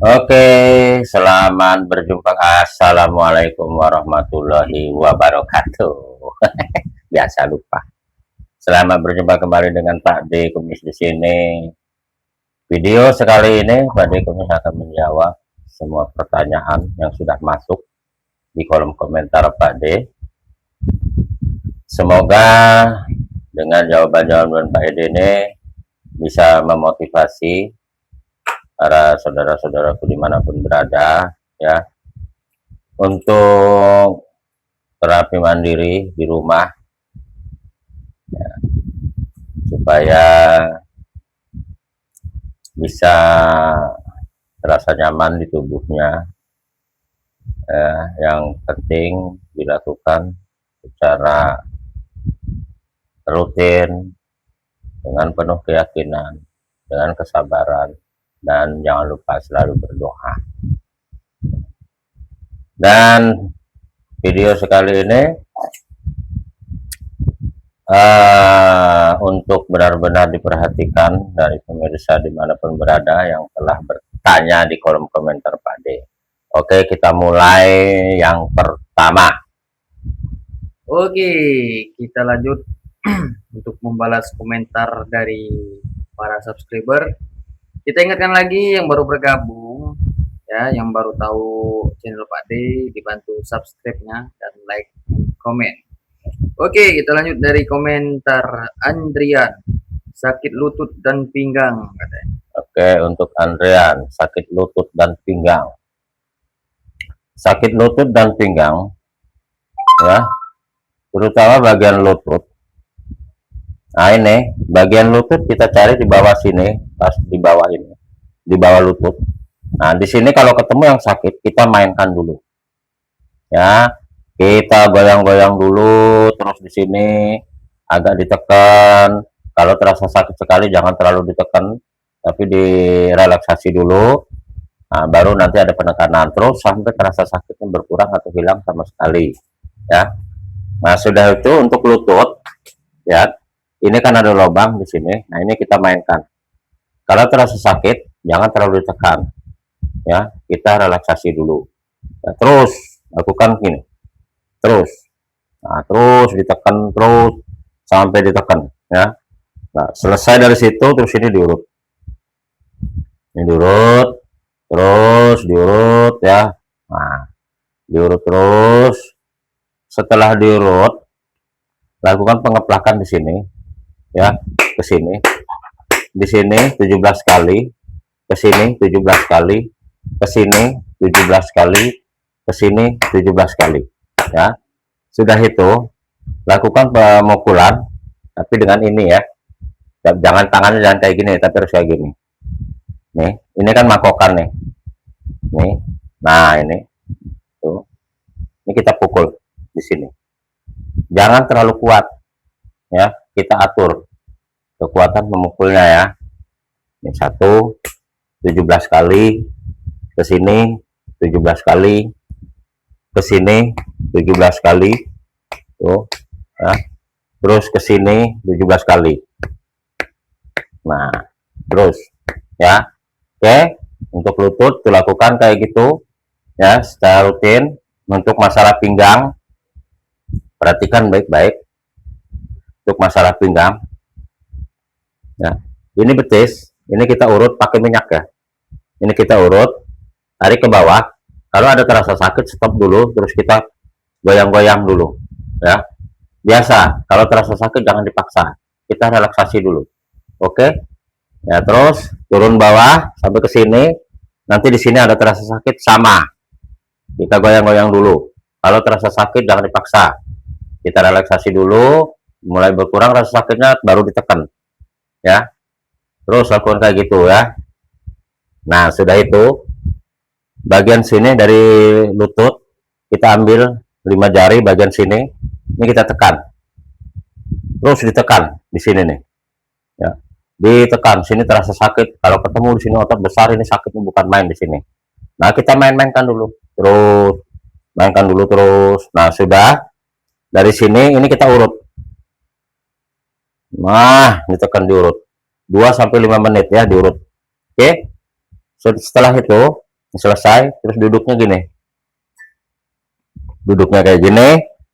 Oke, selamat berjumpa. Assalamualaikum warahmatullahi wabarakatuh. Biasa lupa. Selamat berjumpa kembali dengan Pak D Kumis di sini. Video sekali ini Pak D Kumis akan menjawab semua pertanyaan yang sudah masuk di kolom komentar Pak D. Semoga dengan jawaban-jawaban Pak D ini bisa memotivasi para saudara-saudaraku dimanapun berada, ya, untuk terapi mandiri di rumah, ya, supaya bisa terasa nyaman di tubuhnya. Yang penting dilakukan secara rutin dengan penuh keyakinan, dengan kesabaran, dan jangan lupa selalu berdoa. Dan video sekali ini untuk benar-benar diperhatikan dari pemirsa dimanapun berada yang telah bertanya di kolom komentar Pak D. Oke, kita mulai yang pertama. Oke, kita lanjut untuk membalas komentar dari para subscriber. Kita ingatkan lagi yang baru bergabung, ya, yang baru tahu channel Pak D, dibantu subscribe-nya dan like dan komen. Oke, kita lanjut dari komentar Andrian. Sakit lutut dan pinggang katanya. Oke, untuk Andrean, sakit lutut dan pinggang. Sakit lutut dan pinggang, ya, terutama bagian lutut. Nah, ini bagian lutut kita cari di bawah sini, pas di bawah ini, di bawah lutut. Nah, di sini kalau ketemu yang sakit, kita mainkan dulu. Ya, kita goyang-goyang dulu, terus di sini agak ditekan. Kalau terasa sakit sekali, jangan terlalu ditekan, tapi direlaksasi dulu. Nah, baru nanti ada penekanan terus sampai terasa sakitnya berkurang atau hilang sama sekali, ya. Nah, sudah itu untuk lutut, ya. Ini kan ada lubang di sini. Nah, ini kita mainkan. Kalau terasa sakit, jangan terlalu ditekan, ya. Kita relaksasi dulu. Ya, terus lakukan gini. Terus. Nah, terus ditekan terus sampai ditekan, ya. Nah, selesai dari situ terus ini diurut. Ini diurut, terus diurut, ya. Nah, diurut terus. Setelah diurut, lakukan pengeplakan di sini, ya, ke sini. Di sini 17 kali, ke sini 17 kali, ke sini 17 kali, ke sini 17 kali, ya. Sudah itu, lakukan pemukulan tapi dengan ini, ya. Jangan tangannya jangan kayak gini, tapi harus kayak gini. Nih, ini kan mangkokan nih. Nih. Nah, ini. Tuh. Ini kita pukul di sini. Jangan terlalu kuat, ya. Kita atur kekuatan memukulnya, ya. Ini 17 kali, ke sini 17 kali, ke sini 17 kali. Tuh, ya. Terus ke sini 17 kali. Nah, terus, ya. Oke, untuk lutut dilakukan kayak gitu, ya, secara rutin. Untuk masalah pinggang, perhatikan baik-baik. Untuk masalah pinggang, ya, ini betis, ini kita urut pakai minyak, ya. Ini kita urut, tarik ke bawah. Kalau ada terasa sakit, stop dulu, terus kita goyang-goyang dulu, ya. Biasa, kalau terasa sakit jangan dipaksa, kita relaksasi dulu. Oke, ya. Terus turun bawah sampai ke sini. Nanti di sini ada terasa sakit, sama, kita goyang-goyang dulu. Kalau terasa sakit jangan dipaksa, kita relaksasi dulu. Mulai berkurang rasa sakitnya baru ditekan, ya. Terus lakukan kayak gitu, ya. Nah, sudah itu bagian sini dari lutut kita ambil 5 jari bagian sini, ini kita tekan, terus ditekan di sini nih, ya. Ditekan sini terasa sakit. Kalau ketemu di sini otot besar, ini sakitnya bukan main di sini. Nah, kita mainkan dulu, terus mainkan dulu terus. Nah, sudah dari sini ini kita urut. Nah, ditekan diurut 2 sampai 5 menit, ya, diurut. Oke. Setelah itu selesai, terus duduknya gini, duduknya kayak gini.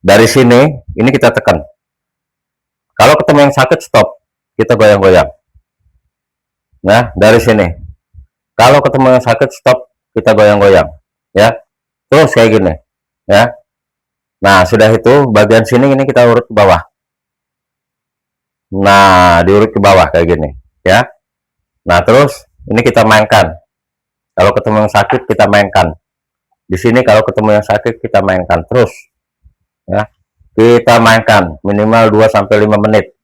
Dari sini ini kita tekan, kalau ketemu yang sakit stop, kita goyang-goyang. Nah, dari sini kalau ketemu yang sakit stop, kita goyang-goyang, ya. Terus kayak gini, ya. Nah, sudah itu bagian sini ini kita urut ke bawah. Nah, diurut ke bawah kayak gini, ya. Nah, terus ini kita mainkan. Kalau ketemu yang sakit kita mainkan. Di sini kalau ketemu yang sakit kita mainkan terus, ya. Kita mainkan minimal 2 sampai 5 menit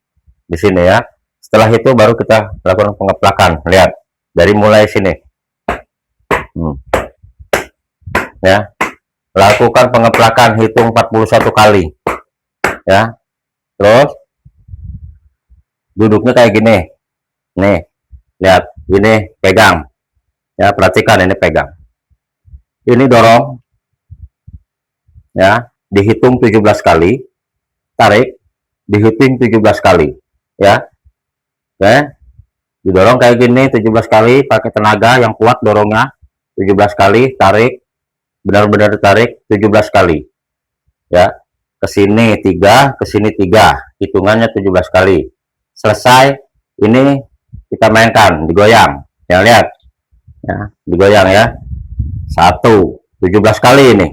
di sini, ya. Setelah itu baru kita lakukan pengeplakan. Lihat, dari mulai sini. Ya. Lakukan pengeplakan, hitung 41 kali. Ya. Terus duduknya kayak gini. Nih. Lihat, ini pegang. Ya, perhatikan ini pegang. Ini dorong. Ya, dihitung 17 kali. Tarik, dihitung 17 kali. Ya. Oke. Didorong kayak gini 17 kali, pakai tenaga yang kuat dorongnya. 17 kali, tarik. Benar-benar ditarik 17 kali. Ya. Ke sini 3, ke sini 3. Hitungannya 17 kali. Selesai, ini kita mainkan, digoyang. Ya, lihat. Ya, digoyang ya. 1, 17 kali ini.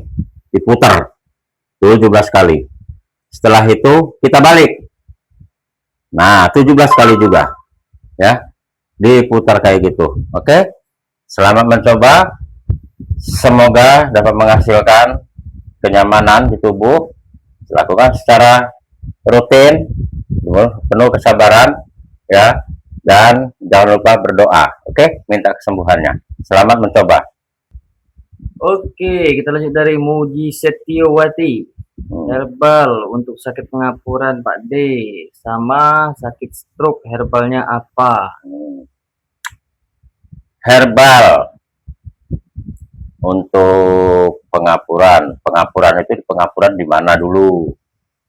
Diputar. 17 kali. Setelah itu kita balik. Nah, 17 kali juga. Ya. Diputar kayak gitu. Oke. Selamat mencoba. Semoga dapat menghasilkan kenyamanan di tubuh. Lakukan secara rutin, penuh kesabaran, ya. Dan jangan lupa berdoa. Oke, minta kesembuhannya. Selamat mencoba. Oke, kita lanjut dari Muji Setiawati. Herbal untuk sakit pengapuran Pak D, sama sakit stroke herbalnya apa? Herbal untuk pengapuran. Pengapuran itu pengapuran di mana dulu?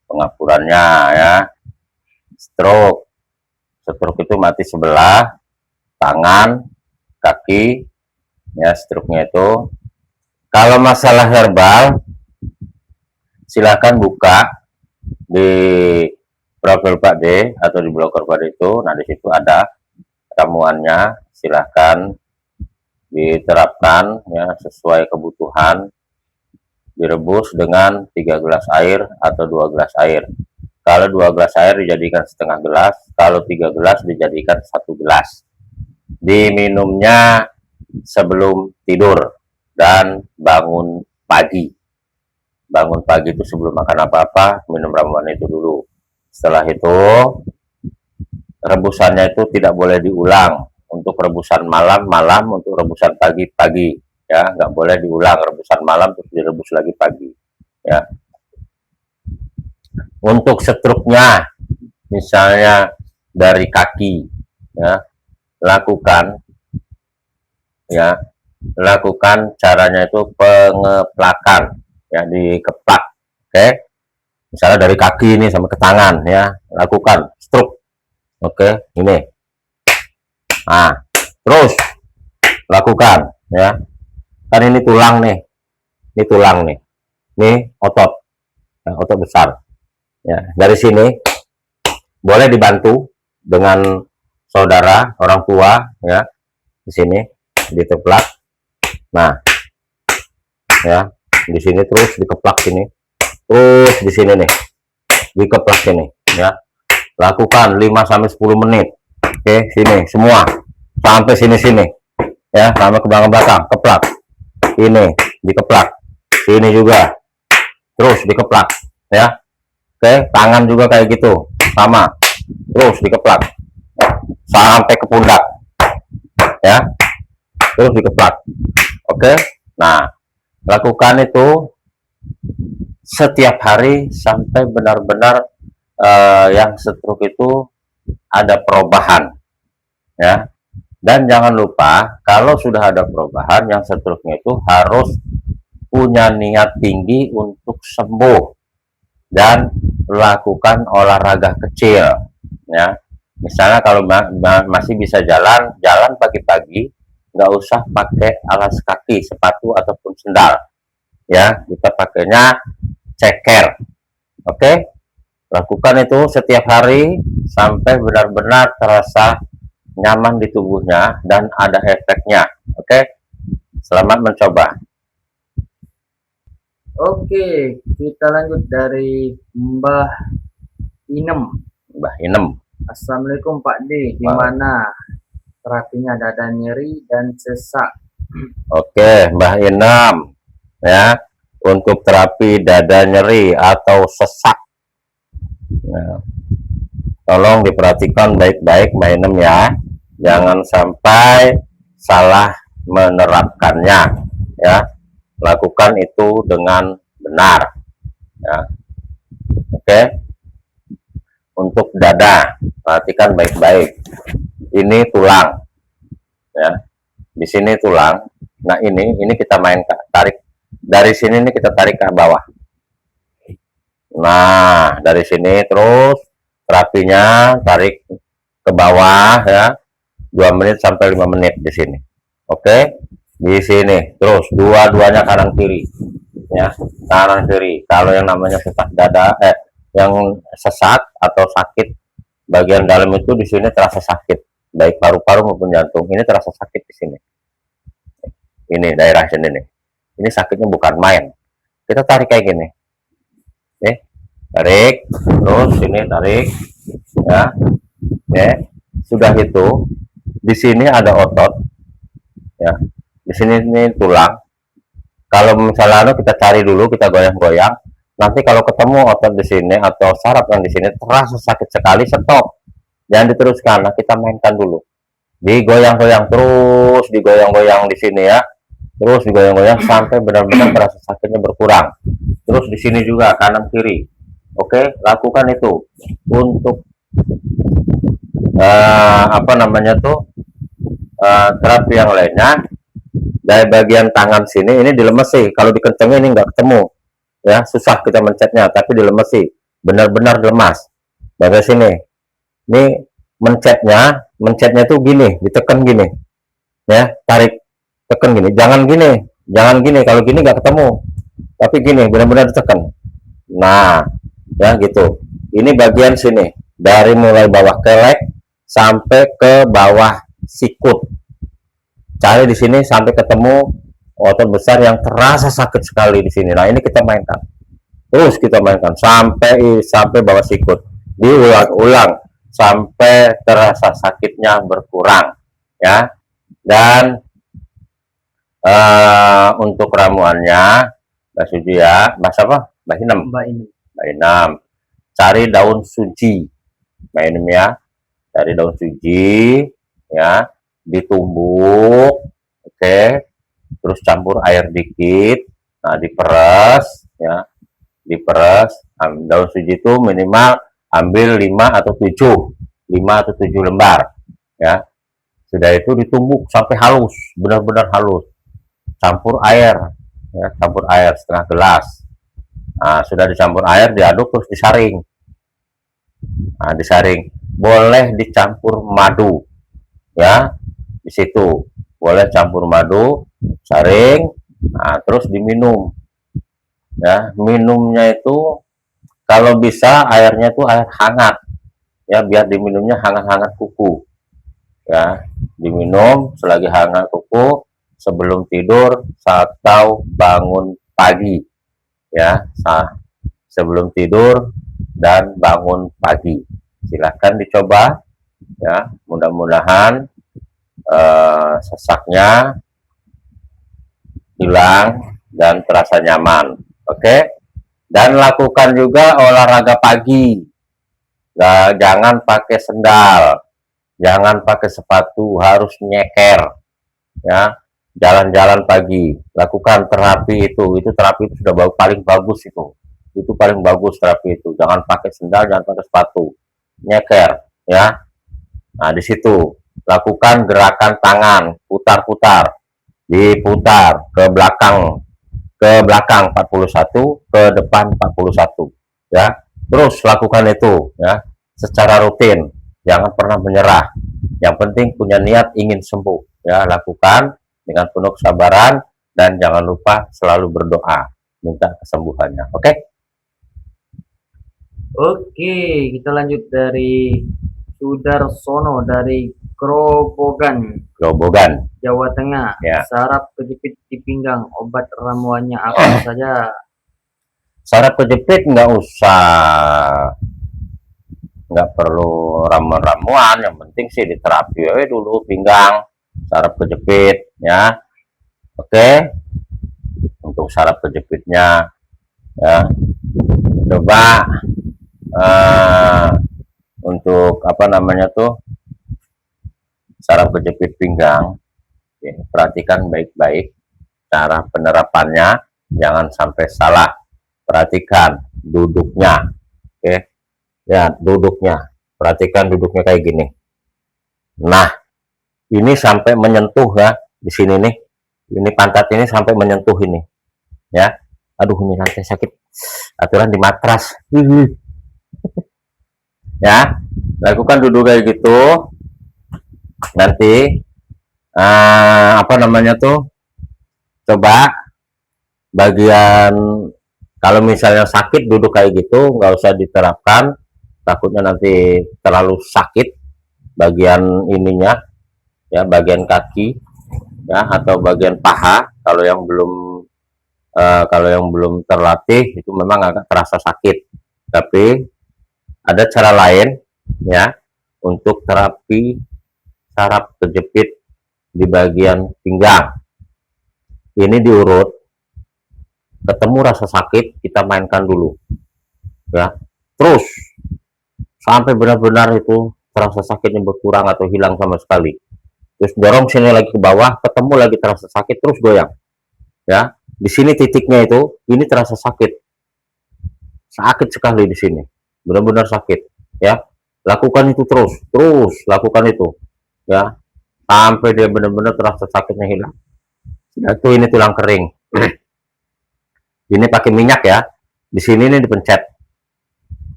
Pengapurannya, ya. Stroke. Stroke itu mati sebelah, tangan, kaki, ya, stroke-nya itu. Kalau masalah herbal, silakan buka di profil Pak D atau di blogger Pak D itu. Nah, di situ ada ramuannya, silakan diterapkan, ya, sesuai kebutuhan. Direbus dengan 3 gelas air atau 2 gelas air. Kalau 2 gelas air dijadikan setengah gelas, kalau 3 gelas dijadikan 1 gelas. Diminumnya sebelum tidur dan bangun pagi. Bangun pagi itu sebelum makan apa-apa, minum ramuan itu dulu. Setelah itu, rebusannya itu tidak boleh diulang. Untuk rebusan malam, untuk rebusan pagi. Ya, nggak boleh diulang. Rebusan malam terus direbus lagi pagi. Ya. Untuk stroke-nya, misalnya dari kaki, ya, lakukan caranya itu pengeplakan, ya, dikeplak. Oke. Misalnya dari kaki ini sampai ke tangan, ya, lakukan stroke. Oke, ini. Nah, terus lakukan, ya. Kan ini tulang nih. Ini tulang nih. Ini otot. Ya, otot besar. Ya, dari sini boleh dibantu dengan saudara, orang tua, ya. Di sini diteplak. Nah, ya, di sini terus dikeplak sini. Terus di sini nih. Dikeplak sini, ya. Lakukan 5 sampai 10 menit. Oke, sini semua. Sampai sini. Ya, sampai ke belakang, keplak. Ini dikeplak. Sini juga. Terus dikeplak, ya. Oke, tangan juga kayak gitu. Sama. Terus dikeplak. Sampai ke pundak. Ya. Terus dikeplak. Oke. Nah, lakukan itu setiap hari sampai benar-benar yang stroke itu ada perubahan, ya. Dan jangan lupa kalau sudah ada perubahan, yang stroke-nya itu harus punya niat tinggi untuk sembuh dan lakukan olahraga kecil, ya. Misalnya kalau masih bisa jalan pagi-pagi nggak usah pakai alas kaki, sepatu ataupun sendal. Ya, kita pakainya ceker. Oke, lakukan itu setiap hari sampai benar-benar terasa nyaman di tubuhnya dan ada efeknya. Oke, selamat mencoba. Oke, kita lanjut dari Mbah Inem. Mbah Inem. Assalamualaikum Pak D, gimana terapinya dada nyeri dan sesak? Oke, Mbah Inem, ya, untuk terapi dada nyeri atau sesak. Nah, tolong diperhatikan baik-baik Mbah Inem ya, jangan sampai salah menerapkannya, ya. Lakukan itu dengan benar, ya. Oke, untuk dada perhatikan baik-baik, ini tulang, ya, di sini tulang. Nah, ini kita main tarik dari sini, nih kita tarik ke bawah. Nah, dari sini terus terapinya tarik ke bawah ya, 2 menit sampai 5 menit di sini. Oke, di sini terus dua-duanya kanan kiri ya, kanan kiri. Kalau yang namanya sesak dada, yang sesak atau sakit bagian dalam itu, di sini terasa sakit, baik paru-paru maupun jantung. Ini terasa sakit di sini. Ini daerah sini nih. Ini sakitnya bukan main. Kita tarik kayak gini. Nih, tarik, terus sini tarik, ya. Sudah itu, di sini ada otot, ya. Di sini ini tulang. Kalau misalnya kita cari dulu, kita goyang-goyang. Nanti kalau ketemu otot di sini atau saraf yang di sini terasa sakit sekali, stop. Jangan diteruskan. Nah, kita mainkan dulu. Digoyang-goyang terus, digoyang-goyang di sini ya. Terus digoyang-goyang sampai benar-benar terasa sakitnya berkurang. Terus di sini juga kanan kiri. Oke, lakukan itu. Untuk apa namanya tuh, terapi yang lainnya dari bagian tangan sini ini dilemesi. Kalau dikencengin ini nggak ketemu, ya susah kita mencetnya, tapi dilemesi, benar-benar lemas. Bagian sini, ini mencetnya tuh gini, ditekan gini, ya, tarik, tekan gini, jangan gini, kalau gini nggak ketemu, tapi gini, benar-benar ditekan. Nah, ya gitu. Ini bagian sini, dari mulai bawah kelek sampai ke bawah sikut. Cari di sini sampai ketemu otot besar yang terasa sakit sekali di sini. Nah, ini kita mainkan. Terus kita mainkan sampai bawah sikut. Diulang-ulang sampai terasa sakitnya berkurang, ya. Dan untuk ramuannya, Mbak Suji ya, Mbak apa? Mbak Inem. Mbak Inem. Mbak Inem. Cari daun suji, Mbak Inem ya. Cari daun suji, ya, ditumbuk, oke. Terus campur air dikit, nah diperes, ya, diperes. Daun suji itu minimal ambil 5 atau 7 lembar, ya. Sudah itu ditumbuk sampai halus, benar-benar halus. Campur air, ya, campur air setengah gelas. Nah, sudah dicampur air, diaduk terus disaring. Nah, disaring. Boleh dicampur madu, ya. Di situ boleh campur madu, saring, nah terus diminum. Ya, minumnya itu kalau bisa airnya itu air hangat. Ya, biar diminumnya hangat-hangat kuku. Ya, diminum selagi hangat kuku sebelum tidur atau bangun pagi, ya, sebelum tidur dan bangun pagi. Silahkan dicoba, ya, mudah-mudahan sesaknya hilang dan terasa nyaman. Oke, dan lakukan juga olahraga pagi. Nah, jangan pakai sendal, jangan pakai sepatu, harus nyeker, ya. Jalan-jalan pagi, lakukan terapi itu terapi itu sudah paling bagus itu paling bagus terapi itu. Jangan pakai sendal, jangan pakai sepatu, nyeker, ya. Nah, di situ lakukan gerakan tangan, putar-putar, diputar ke belakang 41, ke depan 41, ya. Terus lakukan itu, ya, secara rutin, jangan pernah menyerah. Yang penting punya niat ingin sembuh. Ya, lakukan dengan penuh kesabaran dan jangan lupa selalu berdoa minta kesembuhannya. Oke? Oke, kita lanjut dari Sudarsono dari Grobogan, Grobogan. Jawa Tengah. Ya. Saraf kejepit di pinggang, obat ramuannya apa saja? Saraf kejepit nggak perlu ramuan-ramuan, yang penting sih diterapi dulu pinggang saraf kejepit ya. Oke, untuk saraf kejepitnya ya, coba untuk apa namanya tuh saraf kejepit pinggang ya, perhatikan baik-baik cara penerapannya, jangan sampai salah. Perhatikan duduknya, oke ya, duduknya, perhatikan duduknya kayak gini. Nah, ini sampai menyentuh ya di sini nih, ini pantat ini sampai menyentuh ini ya. Aduh, ini lantai sakit, aturan di matras ya. Lakukan duduk kayak gitu. Nanti apa namanya tuh, coba bagian, kalau misalnya sakit duduk kayak gitu nggak usah diterapkan, takutnya nanti terlalu sakit bagian ininya ya, bagian kaki ya, atau bagian paha. Kalau yang belum terlatih itu memang agak terasa sakit, tapi ada cara lain ya untuk terapi saraf kejepit di bagian pinggang. Ini diurut, ketemu rasa sakit kita mainkan dulu ya, terus sampai benar-benar itu terasa sakitnya berkurang atau hilang sama sekali. Terus dorong sini lagi ke bawah, ketemu lagi terasa sakit, terus goyang ya. Di sini titiknya itu, ini terasa sakit, sakit sekali di sini, benar-benar sakit ya. Lakukan itu terus lakukan itu ya, sampai dia benar-benar terasa sakitnya hilang. Itu ini tulang kering. Ini pakai minyak ya, di sini nih dipencet,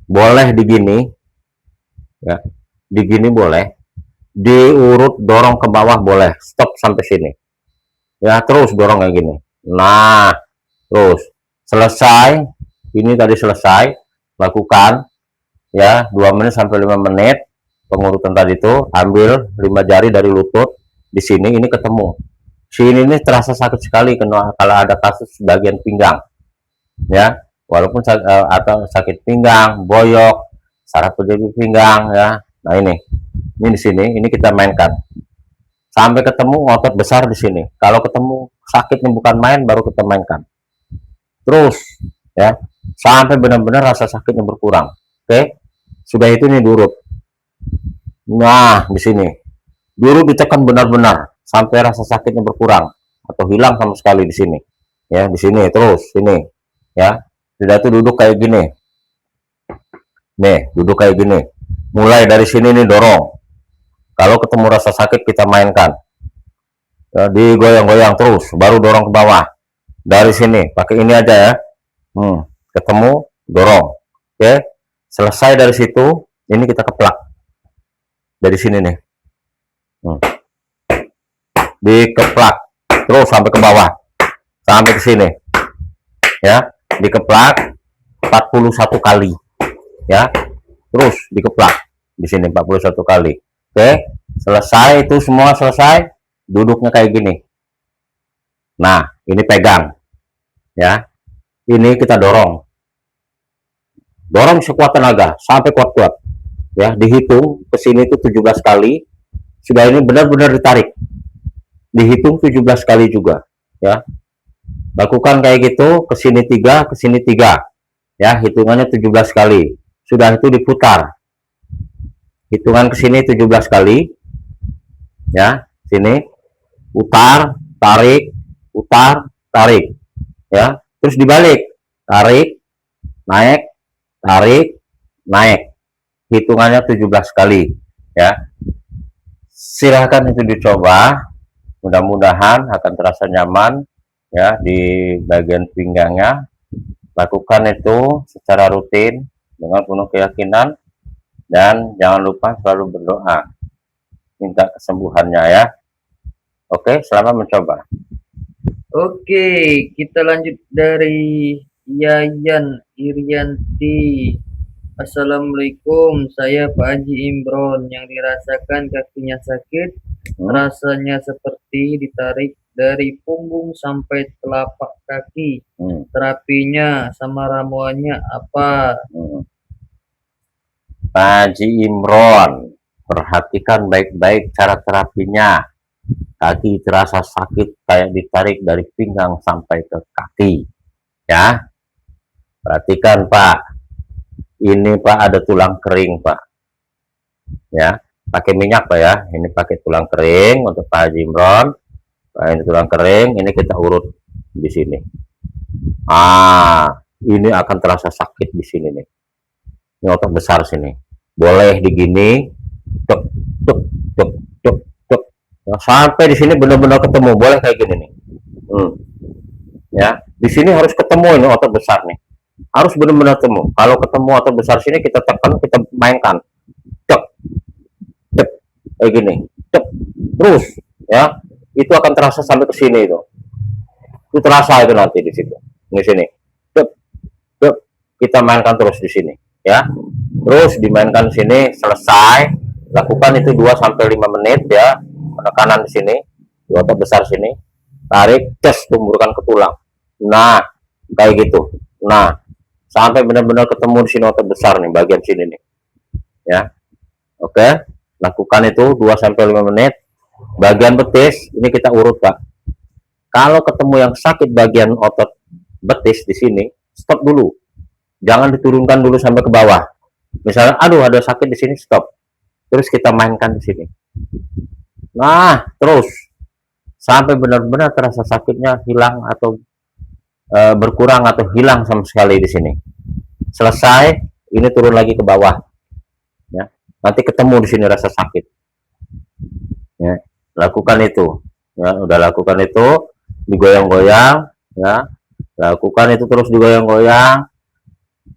boleh digini ya, digini boleh, diurut dorong ke bawah boleh, stop sampai sini ya, terus dorong kayak gini. Nah, terus selesai ini tadi, selesai lakukan ya 2 menit sampai 5 menit pengurutan tadi itu. Ambil 5 jari dari lutut di sini, ini ketemu sini, ini terasa sakit sekali kalau ada kasus bagian pinggang ya, walaupun atau sakit pinggang, boyok, saraf kejepit pinggang ya. Nah, ini di sini, ini kita mainkan sampai ketemu otot besar di sini. Kalau ketemu sakitnya bukan main, baru kita mainkan terus ya, sampai benar-benar rasa sakitnya berkurang. Oke, sudah itu nih diurut. Nah, di sini diurut, ditekan benar-benar sampai rasa sakitnya berkurang atau hilang sama sekali di sini ya. Di sini terus sini ya, sudah itu duduk kayak gini nih, duduk kayak gini, mulai dari sini nih dorong. Kalau ketemu rasa sakit kita mainkan ya, digoyang-goyang terus, baru dorong ke bawah. Dari sini pakai ini aja ya, ketemu dorong. Oke, selesai dari situ, ini kita keplak dari sini nih, dikeplak terus sampai ke bawah, sampai ke sini ya, dikeplak 41 kali ya, terus dikeplak di sini 41 kali. Oke, selesai itu semua, selesai, duduknya kayak gini. Nah, ini pegang ya, ini kita dorong sekuat tenaga sampai kuat-kuat ya, dihitung ke sini itu 17 kali. Sudah ini benar-benar ditarik, dihitung 17 kali juga ya. Lakukan kayak gitu, ke sini 3, ke sini 3 ya, hitungannya 17 kali. Sudah itu diputar, hitungan ke sini 17 kali ya, sini putar, tarik, putar, tarik ya, terus dibalik, tarik, naik, tarik, naik, hitungannya 17 kali ya. Silahkan itu dicoba, mudah-mudahan akan terasa nyaman ya di bagian pinggangnya. Lakukan itu secara rutin dengan penuh keyakinan, dan jangan lupa selalu berdoa minta kesembuhannya ya. Oke, selamat mencoba. Oke, kita lanjut dari Yayan Irianti. Assalamualaikum, saya Pak Haji Imron yang dirasakan kakinya sakit. Rasanya seperti ditarik dari punggung sampai telapak kaki. Terapinya sama ramuannya apa? Pak Haji Imron, perhatikan baik-baik cara terapinya. Kaki terasa sakit kayak ditarik dari pinggang sampai ke kaki. Ya, perhatikan Pak. Ini Pak ada tulang kering Pak. Ya, pakai minyak Pak ya. Ini pakai tulang kering untuk Pak Haji Imron. Nah, ini tulang kering. Ini kita urut di sini. Ini akan terasa sakit di sini nih. Ini otot besar sini. Boleh digini, tuk tuk tuk tuk tuk. Nah, sampai di sini benar-benar ketemu. Boleh kayak gini nih. Ya, di sini harus ketemu ini otot besar nih. Harus benar-benar ketemu. Kalau ketemu otot besar sini kita tekan, kita mainkan. Tuk tuk kayak gini. Tuk terus ya. Itu akan terasa sampai ke sini itu. Itu terasa itu nanti di situ. Di sini. Tuk tuk kita mainkan terus di sini ya. Terus dimainkan di sini selesai. Lakukan itu 2 sampai 5 menit ya. Penekanan di sini, di otot besar sini. Tarik, tes tumburkan ke tulang. Nah, kayak gitu. Nah, sampai benar-benar ketemu di sini otot besar nih, bagian sini nih. Ya. Oke. Lakukan itu 2 sampai 5 menit. Bagian betis ini kita urut, Pak. Kalau ketemu yang sakit bagian otot betis di sini, stop dulu. Jangan diturunkan dulu sampai ke bawah. Misalnya, aduh ada sakit di sini, stop. Terus kita mainkan di sini. Nah, terus sampai benar-benar terasa sakitnya hilang atau berkurang atau hilang sama sekali di sini. Selesai, ini turun lagi ke bawah. Ya, nanti ketemu di sini rasa sakit. Ya, lakukan itu. Ya, udah lakukan itu, digoyang-goyang. Ya, lakukan itu terus digoyang-goyang.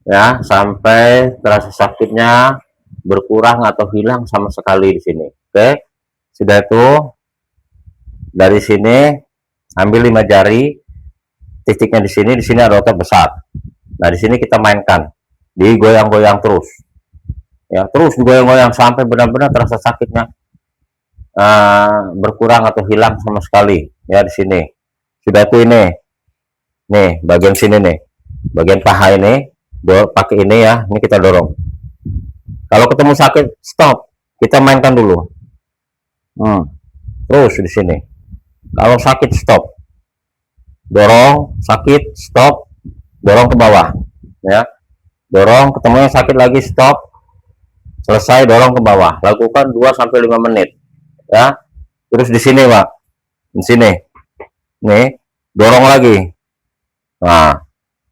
Ya, sampai terasa sakitnya berkurang atau hilang sama sekali di sini. Oke, sudah itu dari sini ambil 5 jari, titiknya di sini ada otot besar. Nah, di sini kita mainkan, digoyang-goyang terus. Ya, terus digoyang-goyang sampai benar-benar terasa sakitnya berkurang atau hilang sama sekali. Ya, di sini. Sudah itu ini. Nih, bagian sini nih. Bagian paha ini pakai ini ya, ini kita dorong. Kalau ketemu sakit, stop. Kita mainkan dulu. Terus di sini. Kalau sakit, stop. Dorong, sakit, stop. Dorong ke bawah. Ya. Dorong, ketemunya sakit lagi, stop. Selesai, dorong ke bawah. Lakukan 2 sampai 5 menit. Ya. Terus di sini, Pak. Di sini. Nih, dorong lagi. Nah,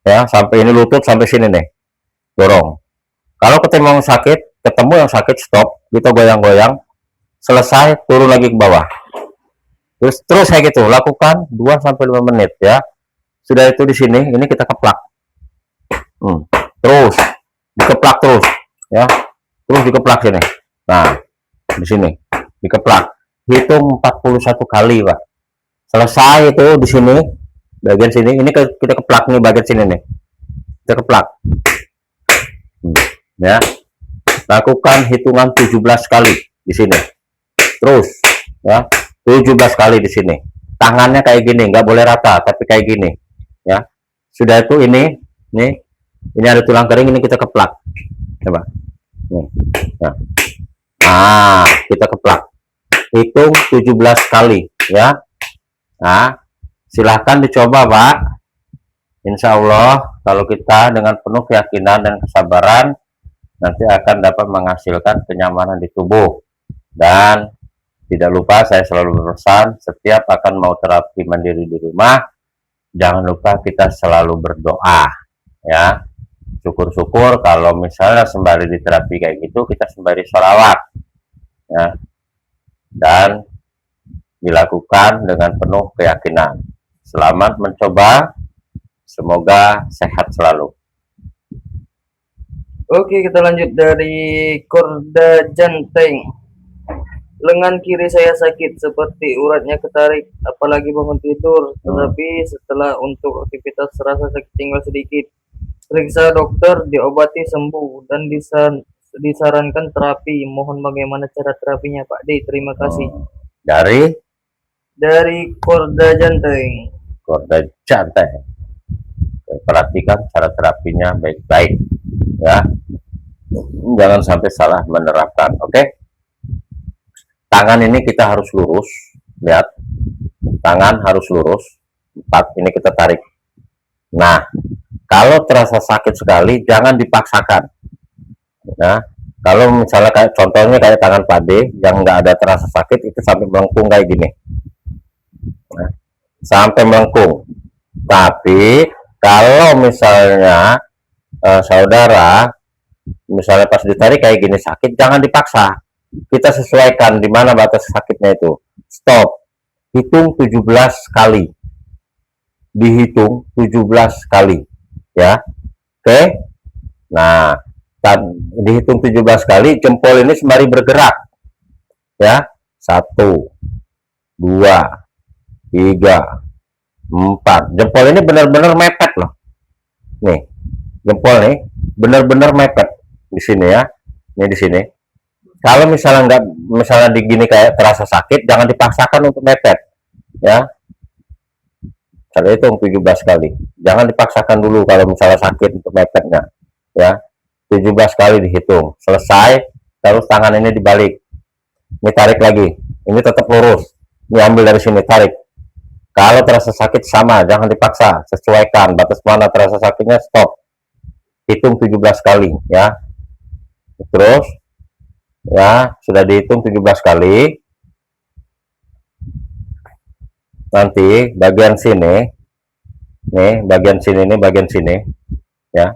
ya, sampai ini lutut sampai sini nih. Dorong. Kalau ketemu yang sakit stop, kita goyang-goyang. Selesai, turun lagi ke bawah. Terus kayak gitu, lakukan 2 sampai 5 menit ya. Sudah itu di sini, ini kita keplak. Terus dikeplak terus ya. Terus dikeplak sini. Nah, di sini dikeplak. Hitung 41 kali, Pak. Selesai itu di sini, bagian sini, ini kita keplak nih bagian sini nih. Kita keplak. Ya. Lakukan hitungan 17 kali di sini. Terus ya, 17 kali di sini. Tangannya kayak gini, nggak boleh rata, tapi kayak gini. Ya. Sudah itu ini ada tulang kering, ini kita keplak. Coba. Nih. Ya. Nah, kita keplak. Hitung 17 kali ya. Nah, silahkan dicoba, Pak. Insya Allah kalau kita dengan penuh keyakinan dan kesabaran nanti akan dapat menghasilkan kenyamanan di tubuh. Dan tidak lupa saya selalu berpesan, setiap akan mau terapi mandiri di rumah, jangan lupa kita selalu berdoa ya. Syukur-syukur kalau misalnya sembari di terapi kayak gitu, kita sembari sholawat ya, dan dilakukan dengan penuh keyakinan. Selamat mencoba, semoga sehat selalu. Oke, kita lanjut dari Korda Janteng. Lengan kiri saya sakit seperti uratnya ketarik, apalagi bangun tidur. Tetapi setelah untuk aktivitas terasa sakit tinggal sedikit. Periksa dokter, diobati sembuh dan disarankan terapi. Mohon bagaimana cara terapinya, Pak D? Terima kasih. Dari Dari Korda Janteng. Korda Janteng. Perhatikan cara terapinya baik-baik, ya. Jangan sampai salah menerapkan. Oke? Tangan ini kita harus lurus, lihat. Tangan harus lurus. 4 ini kita tarik. Nah, kalau terasa sakit sekali, jangan dipaksakan. Nah, kalau misalnya kayak contohnya kayak tangan Pak D yang nggak ada terasa sakit itu sampai melengkung kayak gini, nah, sampai melengkung. Tapi kalau misalnya saudara misalnya pas ditarik kayak gini sakit, jangan dipaksa. Kita sesuaikan di mana batas sakitnya itu. Stop. Hitung 17 kali. Dihitung 17 kali. Ya. Oke. Nah, dihitung 17 kali, jempol ini sembari bergerak. Ya. 1, 2, 3, 4. Jempol ini benar-benar mepet loh. Nih. Jempol nih benar-benar mepet di sini ya. Ini di sini. Kalau misalnya di gini kayak terasa sakit, jangan dipaksakan untuk mepet, ya. Saya hitung 17 kali. Jangan dipaksakan dulu kalau misalnya sakit untuk mepetnya, ya. 17 kali dihitung. Selesai, terus tangan ini dibalik. Ini tarik lagi. Ini tetap lurus. Ini ambil dari sini, tarik. Kalau terasa sakit sama, jangan dipaksa. Sesuaikan batas mana terasa sakitnya, stop. Hitung 17 kali, ya. Terus ya sudah dihitung 17 kali, nanti bagian sini nih, bagian sini nih, bagian sini ya,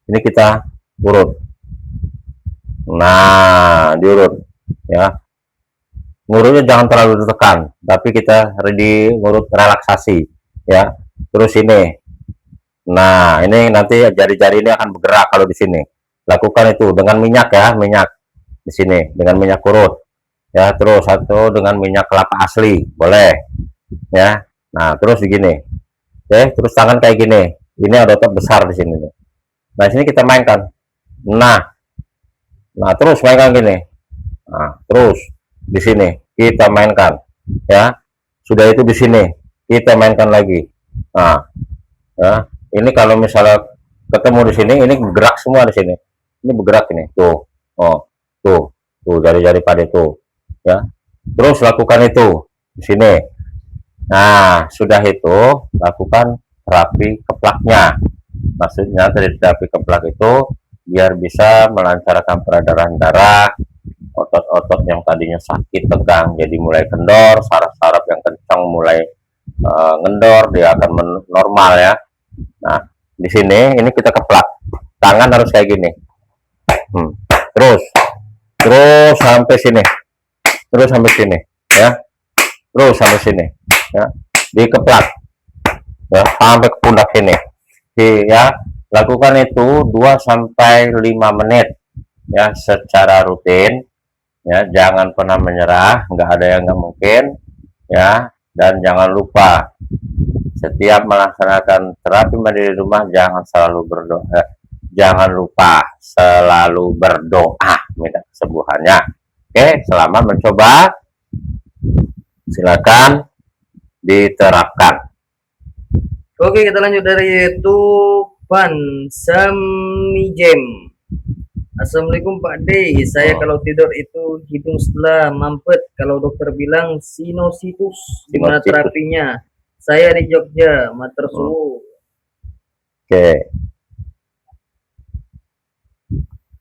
ini kita urut. Nah, diurut ya, ngurutnya jangan terlalu ditekan, tapi kita ngurut relaksasi ya. Terus ini, nah ini nanti jari-jari ini akan bergerak. Kalau di sini lakukan itu dengan minyak ya, minyak di sini dengan minyak urut ya. Terus satu dengan minyak kelapa asli boleh ya. Nah terus begini, oke. Terus tangan kayak gini, ini ada otot besar di sini. Nah sini kita mainkan. Nah terus mainkan gini. Nah terus di sini kita mainkan ya. Sudah itu di sini kita mainkan lagi. Nah ya, ini kalau misalnya ketemu di sini, ini bergerak semua di sini. Ini bergerak ini tuh. Oh, tuh jari-jari pada itu ya. Terus lakukan itu di sini. Nah sudah itu lakukan terapi keplaknya. Maksudnya terapi keplak itu biar bisa melancarkan peredaran darah. Otot-otot yang tadinya sakit tegang jadi mulai kendor, saraf-saraf yang kencang mulai ngendor, dia akan normal ya. Nah di sini ini kita keplak, tangan harus kayak gini. Terus sampai sini, terus sampai sini ya, terus sampai sini ya, dikeplak ya sampai ke pundak sini ya. Lakukan itu 2-5 menit ya secara rutin ya. Jangan pernah menyerah, nggak ada yang nggak mungkin ya. Dan jangan lupa setiap melaksanakan terapi mandiri di rumah jangan selalu berdoa, jangan lupa selalu berdoa minta kesembuhannya. Oke, selamat mencoba. Silakan diterapkan. Oke, kita lanjut dari Tupan Samijem. Assalamualaikum Pak D. Saya kalau tidur itu hidung sebelah mampet. Kalau dokter bilang sinusitis. Gimana terapinya? Saya di Jogja, Mater Suwu. Oke.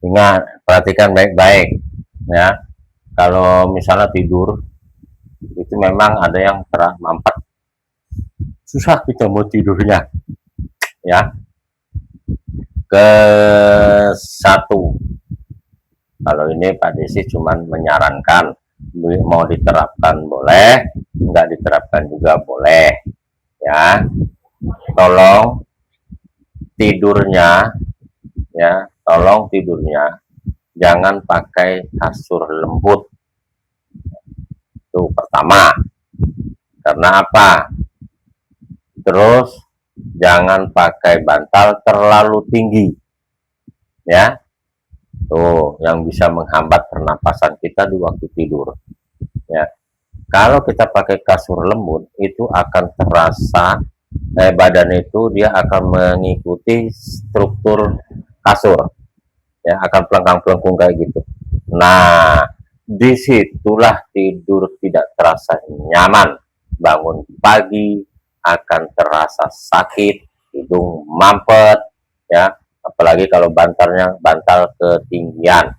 Ingat, perhatikan baik-baik ya. Kalau misalnya tidur itu memang ada yang mampet, susah kita mau tidurnya ya. Satu, kalau ini Pak Desi cuman menyarankan, mau diterapkan boleh, nggak diterapkan juga boleh ya. Tolong tidurnya ya, tolong tidurnya jangan pakai kasur lembut Itu pertama. Karena apa? Terus jangan pakai bantal terlalu tinggi. Ya. Tuh, yang bisa menghambat pernapasan kita di waktu tidur. Ya. Kalau kita pakai kasur lembut, itu akan terasa badan itu dia akan mengikuti struktur kasur. Ya, akan pelengkang-pelengkung kayak gitu. Nah, disitulah tidur tidak terasa nyaman. Bangun pagi akan terasa sakit, hidung mampet, ya. Apalagi kalau bantal ketinggian.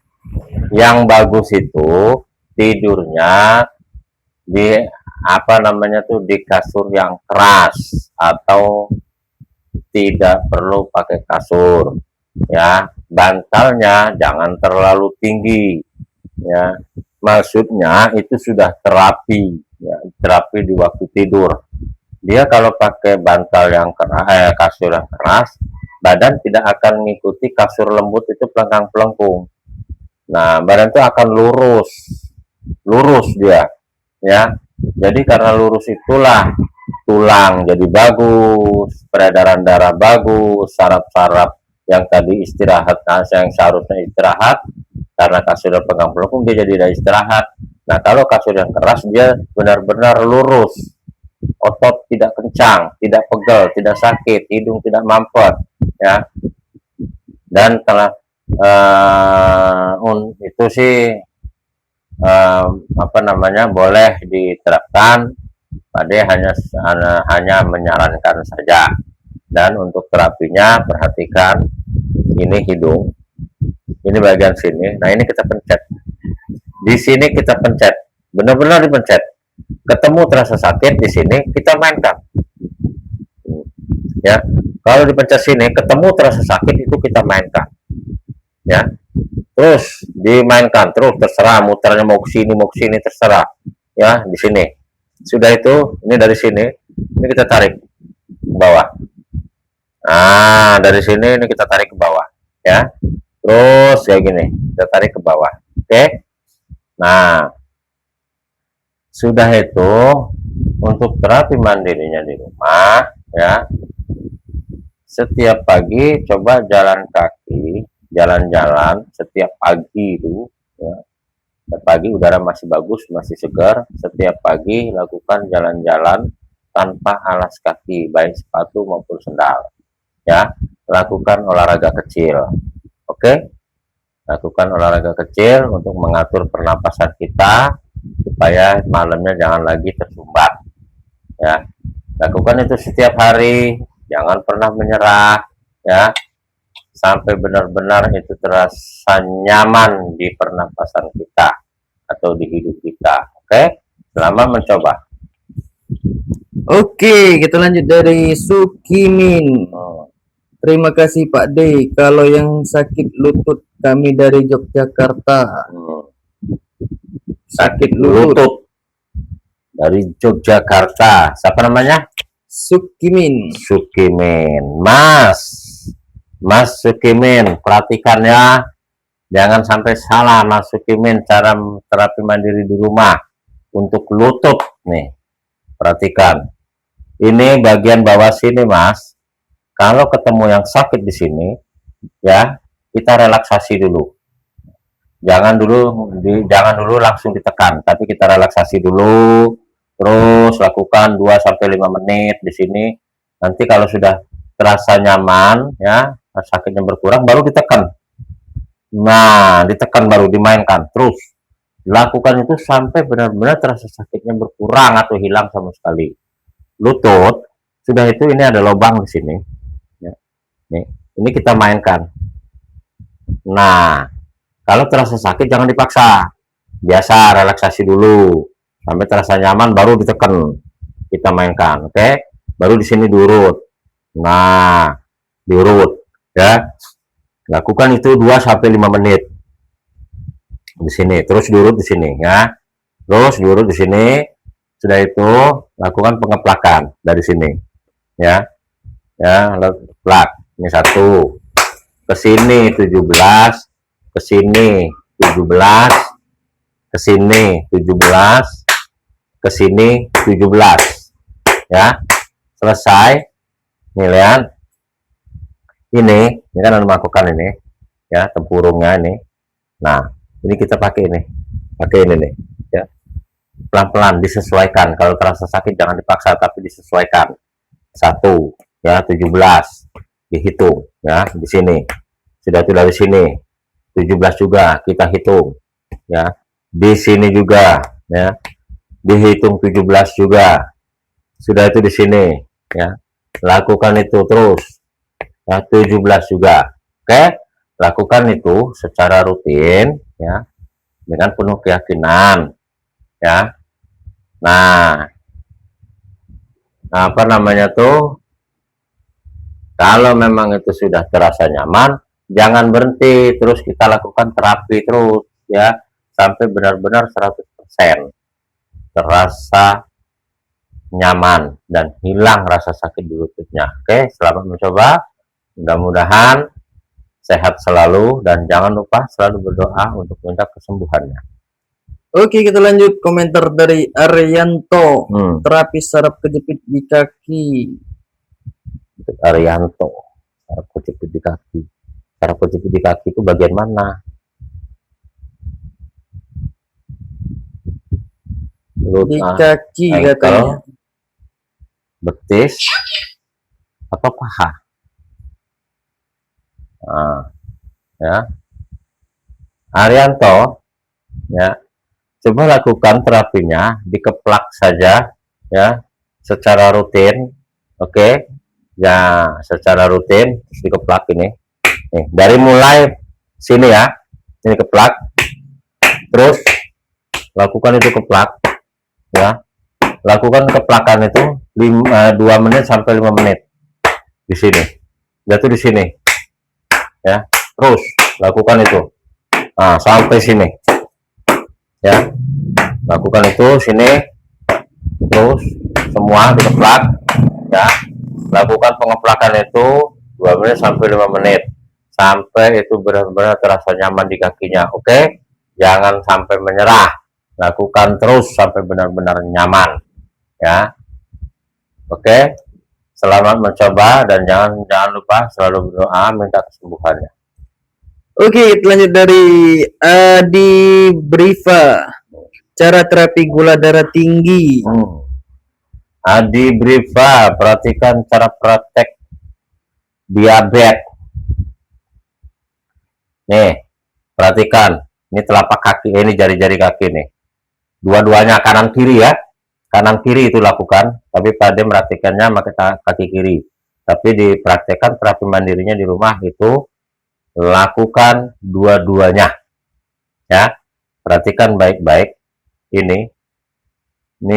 Yang bagus itu tidurnya di di kasur yang keras atau tidak perlu pakai kasur, ya. Bantalnya jangan terlalu tinggi, ya. Maksudnya itu sudah terapi, ya, terapi di waktu tidur. Dia kalau pakai bantal yang keras, kasur yang keras, badan tidak akan mengikuti kasur lembut itu pelengkang-pelengkung. Nah, badan itu akan lurus dia, ya. Jadi karena lurus itulah tulang jadi bagus, peredaran darah bagus, saraf-saraf yang tadi istirahat, yang seharusnya istirahat karena kasur yang pegang pelengkung dia jadi tidak istirahat. Nah, kalau kasur yang keras dia benar-benar lurus, otot tidak kencang, tidak pegel, tidak sakit, hidung tidak mampet, ya. Dan itu sih boleh diterapkan. Pade hanya menyarankan saja. Dan untuk terapinya perhatikan ini hidung, ini bagian sini. Nah, ini kita pencet. Di sini kita pencet, benar-benar dipencet. Ketemu terasa sakit di sini kita mainkan. Ya, kalau dipencet sini ketemu terasa sakit itu kita mainkan. Ya, terus dimainkan terus, terserah muternya mau ke sini terserah. Ya, di sini. Sudah itu, ini dari sini, ini kita tarik ke bawah. Nah, dari sini ini kita tarik ke bawah, ya. Terus kayak gini, kita tarik ke bawah. Oke. Nah, sudah itu untuk terapi mandirinya di rumah, ya. Setiap pagi coba jalan kaki, jalan-jalan setiap pagi itu, ya. Setiap pagi udara masih bagus, masih segar. Setiap pagi lakukan jalan-jalan tanpa alas kaki, baik sepatu maupun sendal. Ya, lakukan olahraga kecil. Oke? Lakukan olahraga kecil untuk mengatur pernapasan kita supaya malamnya jangan lagi tersumbat. Ya. Lakukan itu setiap hari, jangan pernah menyerah, ya. Sampai benar-benar itu terasa nyaman di pernapasan kita atau di hidup kita. Oke, selamat mencoba. Oke, kita lanjut dari Sukimin. Terima kasih Pak D. Kalau yang sakit lutut kami dari Yogyakarta. Sakit lutut dari Yogyakarta. Siapa namanya? Sukimin. Mas Sukimin, perhatikan ya, jangan sampai salah. Mas Sukimin, cara terapi mandiri di rumah untuk lutut nih, perhatikan. Ini bagian bawah sini, Mas. Kalau ketemu yang sakit di sini, ya kita relaksasi dulu. Jangan dulu langsung ditekan, tapi kita relaksasi dulu. Terus lakukan 2-5 menit di sini. Nanti kalau sudah terasa nyaman, ya sakitnya berkurang, baru ditekan. Nah, ditekan baru dimainkan. Terus lakukan itu sampai benar-benar terasa sakitnya berkurang atau hilang sama sekali. Lutut sudah itu, ini ada lubang di sini. Ya. Nih, ini kita mainkan. Nah, kalau terasa sakit jangan dipaksa. Biasa relaksasi dulu sampai terasa nyaman, baru ditekan. Kita mainkan, oke? Baru di sini diurut. Nah, diurut. Ya, lakukan itu 2-5 menit di sini, terus diurut di sini, ya, terus diurut di sini. Sudah itu lakukan pengeplakan dari sini, ya, plak. Ini 1 ke sini 17, ke sini 17, ke sini 17, ke sini 17 ya. Selesai. Nih lihat. Ini kan anu melakukan ini ya, tempurungnya ini. Nah, ini kita pakai ini. Pakai ini nih ya. Pelan-pelan disesuaikan. Kalau terasa sakit jangan dipaksa tapi disesuaikan. 1 ya, 17 dihitung ya, di sini. Sudah itu dari sini. 17 juga kita hitung ya. Di sini juga ya. Dihitung 17 juga. Sudah itu di sini ya. Lakukan itu terus. Ya, 17 juga. Oke, lakukan itu secara rutin ya, dengan penuh keyakinan ya. Nah, apa namanya tuh, kalau memang itu sudah terasa nyaman, jangan berhenti, terus kita lakukan terapi terus ya, sampai benar-benar 100% terasa nyaman dan hilang rasa sakit di lututnya. Oke, selamat mencoba. Mudah-mudahan sehat selalu dan jangan lupa selalu berdoa untuk minta kesembuhannya. Oke, kita lanjut komentar dari Arianto. Terapi saraf kejepit di kaki. Arianto, saraf kejepit di kaki. Saraf kejepit di kaki itu bagian mana? Di kaki katanya. Betis atau paha? Nah, ya, Arianto, ya, coba lakukan terapinya, dikeplak saja, ya, secara rutin, oke, ya, secara rutin, dikeplak ini, nih, dari mulai sini ya, ini keplak, terus lakukan itu keplak, ya, lakukan keplakan itu 2 menit sampai 5 menit di sini, jatuh di sini. Ya, terus lakukan itu sampai sini ya, lakukan itu sini, terus semua dikeplak ya, lakukan pengeplakan itu 2 menit sampai 5 menit sampai itu benar-benar terasa nyaman di kakinya. Oke, jangan sampai menyerah, lakukan terus sampai benar-benar nyaman ya. Oke, selamat mencoba dan jangan lupa selalu berdoa minta kesembuhannya. Oke, lanjut dari Adi Briva. Cara terapi gula darah tinggi. Adi Briva, perhatikan cara praktek diabetes. Nih, perhatikan. Ini telapak kaki, ini jari-jari kaki nih. Dua-duanya kanan kiri ya. Kanan kiri itu lakukan, tapi pada merhatikannya pakai kaki kiri. Tapi dipraktekkan terapi mandirinya di rumah itu lakukan dua-duanya. Ya. Perhatikan baik-baik. Ini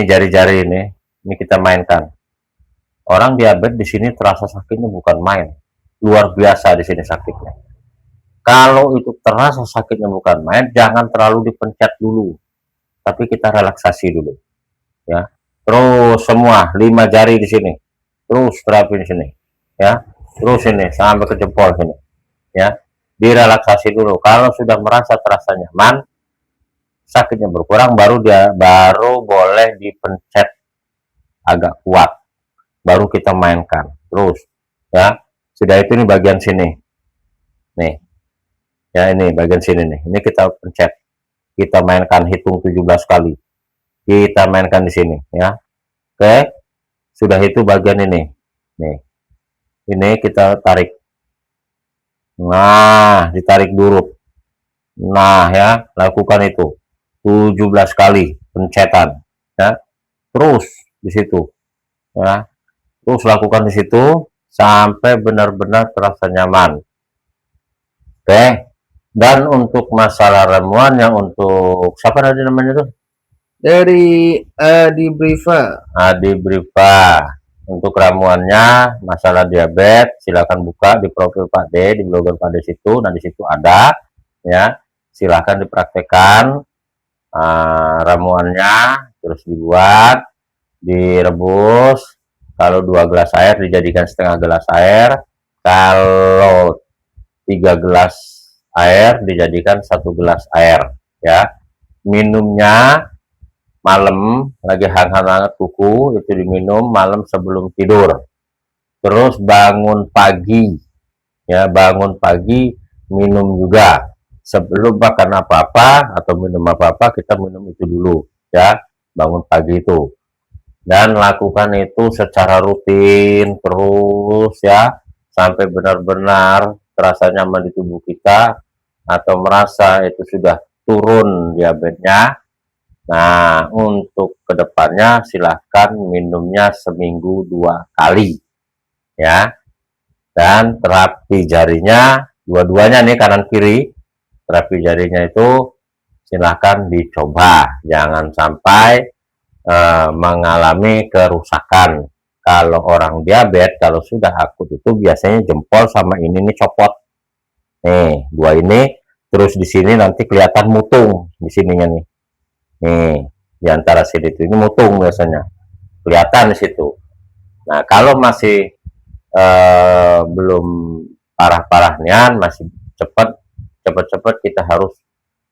jari-jari ini kita mainkan. Orang diabetes di sini terasa sakitnya bukan main. Luar biasa di sini sakitnya. Kalau itu terasa sakitnya bukan main, jangan terlalu dipencet dulu. Tapi kita relaksasi dulu. Ya, terus semua 5 jari di sini, terus terapi di sini, ya, terus ini sampai ke jempol sini, ya, direlaksasi dulu. Kalau sudah merasa terasa nyaman, sakitnya berkurang, baru boleh dipencet agak kuat, baru kita mainkan, terus, ya, sudah itu nih bagian sini, nih, ya ini bagian sini nih, ini kita pencet, kita mainkan hitung 17 kali. Kita mainkan di sini ya. Oke, sudah itu bagian ini nih, ini kita tarik, nah ditarik dulu, nah ya, lakukan itu 17 kali pencetan ya, terus di situ ya, terus lakukan di situ sampai benar-benar terasa nyaman. Oke, dan untuk masalah ramuan yang untuk siapa tadi namanya tuh? Dari Adi Briva. Adi Briva, untuk ramuannya masalah diabetes silakan buka di profil Pak D, di blogger Pak D situ, nah di situ ada ya, silakan dipraktekkan ramuannya, terus dibuat, direbus, kalau 2 gelas air dijadikan setengah gelas air, kalau 3 gelas air dijadikan 1 gelas air ya, minumnya malam lagi hangat-hangat kuku itu diminum malam sebelum tidur. Terus bangun pagi, ya bangun pagi minum juga. Sebelum makan apa-apa atau minum apa-apa kita minum itu dulu, ya bangun pagi itu. Dan lakukan itu secara rutin terus ya sampai benar-benar terasa nyaman di tubuh kita atau merasa itu sudah turun diabetesnya. Nah, untuk kedepannya silahkan minumnya seminggu 2 kali ya. Dan terapi jarinya dua-duanya nih kanan kiri, terapi jarinya itu silahkan dicoba, jangan sampai mengalami kerusakan. Kalau orang diabetes kalau sudah akut itu biasanya jempol sama ini nih copot, nih dua ini, terus di sini nanti kelihatan mutung di sininya nih. Nih, di antara sini itu ini mutung biasanya. Kelihatan di situ. Nah, kalau masih belum parah-parahnya, masih cepat kita harus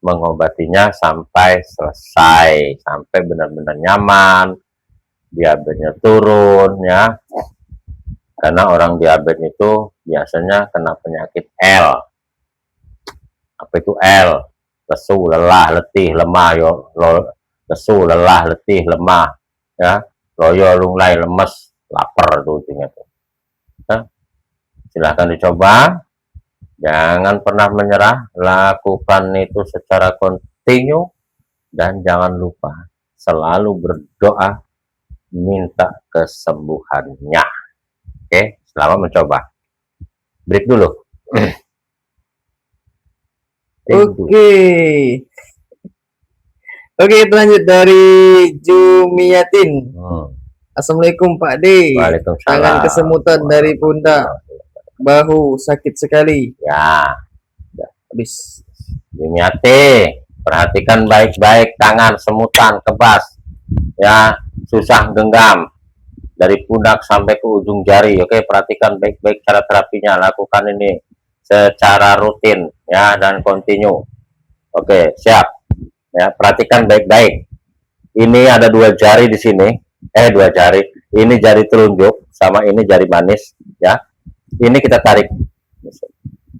mengobatinya sampai selesai, sampai benar-benar nyaman, diabetesnya turun ya. Karena orang diabetes itu biasanya kena penyakit L. Apa itu L? Lesu, lelah, letih, lemah, lesu, lelah, letih, lemah, ya, loyo, lunglai, lemes, lapar tuh intinya tuh. Nah, silahkan dicoba, jangan pernah menyerah, lakukan itu secara kontinu dan jangan lupa selalu berdoa minta kesembuhannya. Oke, selamat mencoba. Break dulu. Oke. Oke, kita lanjut dari Jumiatin. Assalamualaikum Pak D. Waalaikumsalam. Tangan kesemutan dari pundak, bahu sakit sekali. Ya, Habis. Jumiati, perhatikan baik-baik tangan semutan, kebas, ya, susah genggam dari pundak sampai ke ujung jari. Oke, perhatikan baik-baik cara terapinya, lakukan ini secara rutin ya dan kontinu. Oke, siap. Ya, perhatikan baik-baik. Ini ada 2 jari di sini. 2 jari. Ini jari telunjuk sama ini jari manis ya. Ini kita tarik.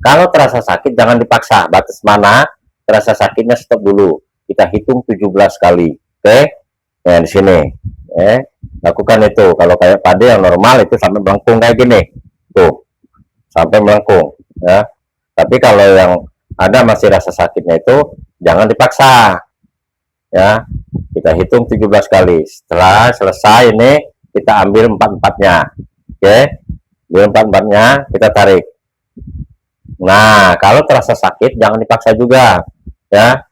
Kalau terasa sakit jangan dipaksa. Batas mana terasa sakitnya stop dulu. Kita hitung 17 kali. Oke? Nah, di sini. Lakukan itu. Kalau kayak pade yang normal itu sampai melengkung kayak gini. Tuh. Sampai melengkung ya. Tapi kalau yang ada masih rasa sakitnya itu jangan dipaksa ya. Kita hitung 17 kali. Setelah selesai ini kita ambil 4-4-nya. Oke, ambil 4-4-nya, kita tarik. Nah, kalau terasa sakit jangan dipaksa juga ya.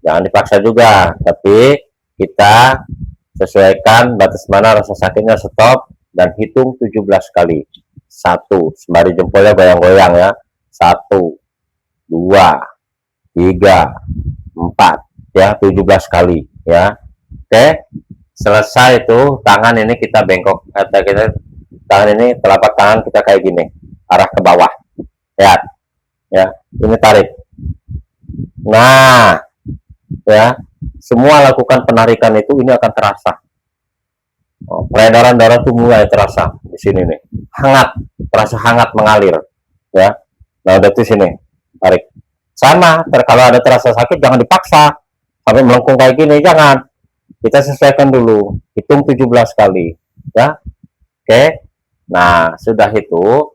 Jangan dipaksa juga, tapi kita sesuaikan batas mana rasa sakitnya, stop dan hitung 17 kali. 1, sembari jempolnya goyang-goyang ya. 1, 2, 3, 4 ya, 17 kali ya. Oke, selesai itu tangan ini kita bengkok, kita tangan ini telapak tangan kita kayak gini, arah ke bawah ya. Ya, ini tarik. Nah, ya, semua lakukan penarikan itu, ini akan terasa. Peredaran darah tuh mulai terasa di sini nih, hangat, terasa hangat mengalir ya. Nah, udah tuh sini tarik. Sama, kalau ada terasa sakit jangan dipaksa sampai melengkung kayak gini, jangan. Kita sesuaikan dulu, hitung 17 kali ya. Oke. Nah, sudah itu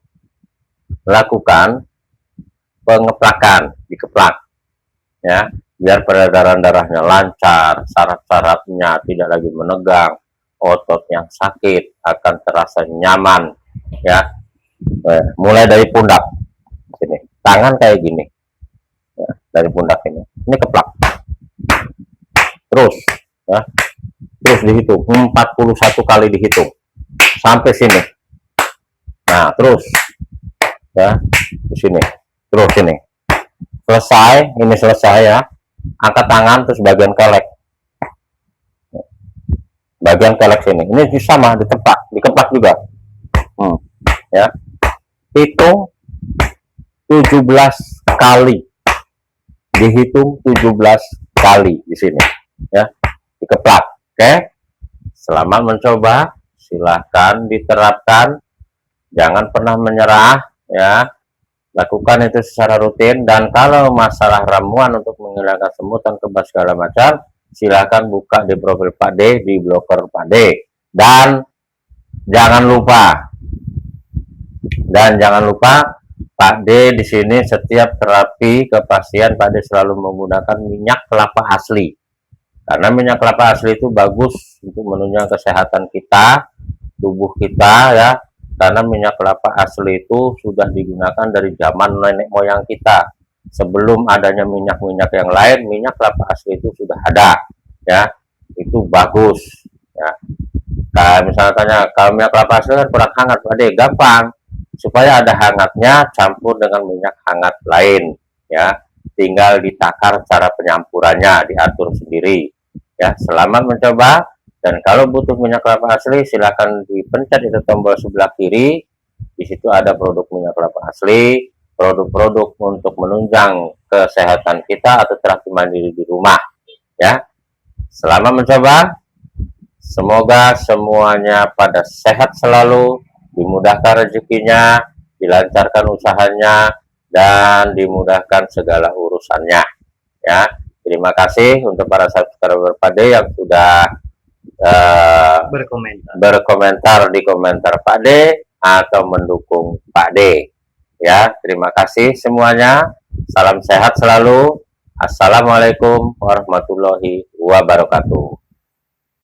lakukan pengeplakan, dikeplak ya, biar peredaran darahnya lancar, saraf-sarafnya tidak lagi menegang, otot yang sakit akan terasa nyaman ya. Mulai dari pundak sini, tangan kayak gini ya, dari pundak ini keplak terus ya, terus dihitung 41 kali, dihitung sampai sini. Nah, terus ya di sini, terus sini. Selesai, ini selesai ya. Angkat tangan terus bagian kelek. Bagian kelek sini. Ini sama dikeplak juga. Ya. Hitung 17 kali. Dihitung 17 kali di sini ya. Dikeplak. Oke, selamat mencoba, silahkan diterapkan, jangan pernah menyerah ya. Lakukan itu secara rutin, dan kalau masalah ramuan untuk menghilangkan semut dan kebas segala macam, silahkan buka di profil Pak D, di blogger Pak D. Dan jangan lupa Pak D di sini setiap terapi ke pasien Pak D selalu menggunakan minyak kelapa asli. Karena minyak kelapa asli itu bagus untuk menunjang kesehatan kita, tubuh kita ya. Karena minyak kelapa asli itu sudah digunakan dari zaman nenek moyang kita. Sebelum adanya minyak-minyak yang lain, minyak kelapa asli itu sudah ada, ya. Itu bagus, ya. Kayak misalnya tanya, kalau minyak kelapa asli kan kurang hangat, Pak De, gampang. Supaya ada hangatnya, campur dengan minyak hangat lain, ya. Tinggal ditakar cara penyampurannya, diatur sendiri, ya. Selamat mencoba. Dan kalau butuh minyak kelapa asli, silakan dipencet itu tombol sebelah kiri. Di situ ada produk minyak kelapa asli, produk-produk untuk menunjang kesehatan kita atau terapi mandiri di rumah. Ya, selamat mencoba. Semoga semuanya pada sehat selalu, dimudahkan rezekinya, dilancarkan usahanya, dan dimudahkan segala urusannya. Ya, terima kasih untuk para subscriber Pak D yang sudah berkomentar di komentar Pak D atau mendukung Pak D. Ya, terima kasih semuanya. Salam sehat selalu. Assalamualaikum warahmatullahi wabarakatuh.